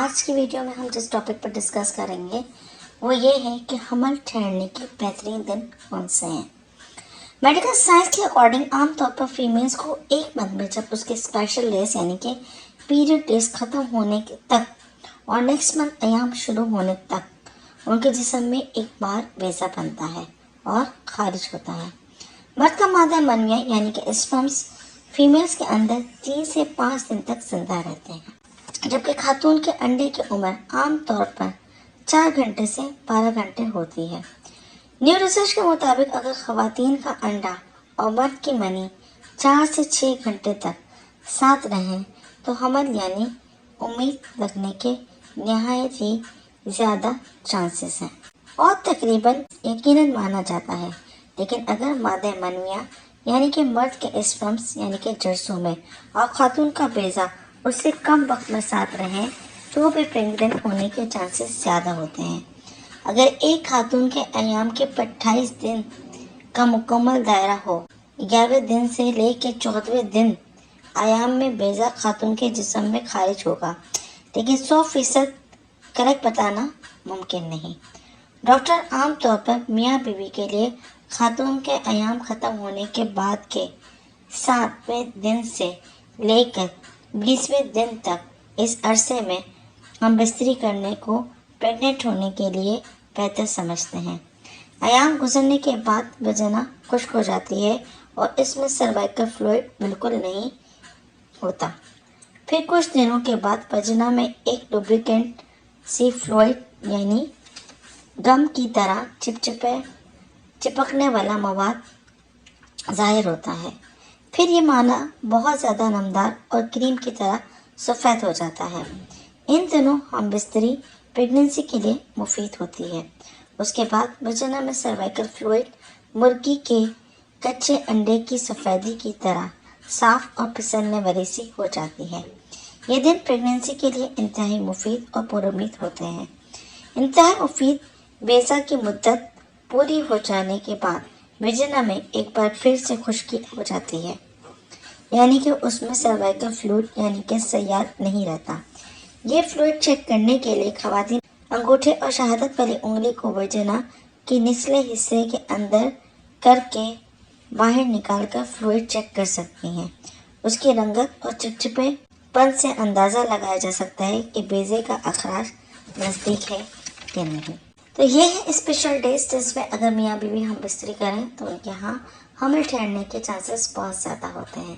آج کی ویڈیو میں ہم جس ٹاپک پر ڈسکس کریں گے وہ یہ ہے کہ حمل ٹھہرنے کے بہترین دن کون سے ہیں۔ میڈیکل سائنس کے اکارڈنگ عام طور پر فیمیلز کو ایک منتھ میں جب اس کے اسپیشل ڈیز یعنی کہ پیریڈ ڈیز ختم ہونے تک اور نیکسٹ منتھ ایام شروع ہونے تک ان کے جسم میں ایک بار بیضہ بنتا ہے اور خارج ہوتا ہے۔ مرد کا مادہ منویہ یعنی کہ اسپرمز فیمیلز کے اندر 3 سے 5 دن تک زندہ رہتے ہیں، جبکہ خاتون کے انڈے کی عمر عام طور پر 4 گھنٹے سے 12 گھنٹے ہوتی ہے۔ نیو ریسرچ کے مطابق اگر خواتین کا انڈا اور مرد کی منی 4 سے 6 گھنٹے تک ساتھ رہیں تو حمل یعنی امید لگنے کے نہایت ہی زیادہ چانسز ہیں اور تقریباً یقیناً مانا جاتا ہے۔ لیکن اگر مادہ منویہ یعنی کہ مرد کے اسپرمز یعنی کہ جرثومے میں اور خاتون کا بیضہ اس سے کم وقت میں ساتھ رہیں تو بھی پریگننٹ ہونے کے چانسز زیادہ ہوتے ہیں۔ اگر ایک خاتون کے ایام کے 28 دن کا مکمل دائرہ ہو، 11ویں دن سے لے کے 14ویں دن ایام میں بیضہ خاتون کے جسم میں خارج ہوگا، لیکن 100% کریکٹ بتانا ممکن نہیں۔ ڈاکٹر عام طور پر میاں بیوی کے لیے خاتون کے ایام ختم ہونے کے بعد کے 7ویں دن سے لے کر 20ویں دن تک اس عرصے میں ہم بستری کرنے کو پریگننٹ ہونے کے لیے بہتر سمجھتے ہیں۔ ایام گزرنے کے بعد وجینا خشک ہو جاتی ہے اور اس میں سروائکل فلوئڈ بالکل نہیں ہوتا۔ پھر کچھ دنوں کے بعد وجینا میں ایک لوبریکینٹ سی فلوئڈ یعنی گم کی طرح چپکنے والا مواد ظاہر ہوتا ہے۔ پھر یہ مانا بہت زیادہ نمدار اور کریم کی طرح سفید ہو جاتا ہے۔ ان دنوں ہم بستری پریگننسی کے لیے مفید ہوتی ہے۔ اس کے بعد وجینا میں سروائکل فلوئڈ مرغی کے کچے انڈے کی سفیدی کی طرح صاف اور پھسلنے والی سی ہو جاتی ہے۔ یہ دن پریگننسی کے لیے انتہائی مفید اور پر امید ہوتے ہیں۔ انتہائی مفید بیضہ کی مدت پوری ہو جانے کے بعد وجینا میں ایک بار پھر سے خشکی ہو جاتی ہے، یعنی کہ اس میں سروائکل فلوئڈ یعنی کہ سیال نہیں رہتا۔ یہ فلوئڈ چیک کرنے کے لیے خواتین انگوٹھے اور شہادت والی انگلی کو وجینا کے نچلے حصے کے اندر کر کے باہر نکال کر فلوئڈ چیک کر سکتی ہیں۔ اس کی رنگت اور چپچپے پن سے اندازہ لگایا جا سکتا ہے کہ بیضے کا اخراج نزدیک ہے یا نہیں۔ تو یہ ہے اسپیشل ڈیز جس میں اگر میاں بیوی ہم بستری کریں تو یہاں حمل ٹھہرنے کے چانسز بہت زیادہ ہوتے ہیں۔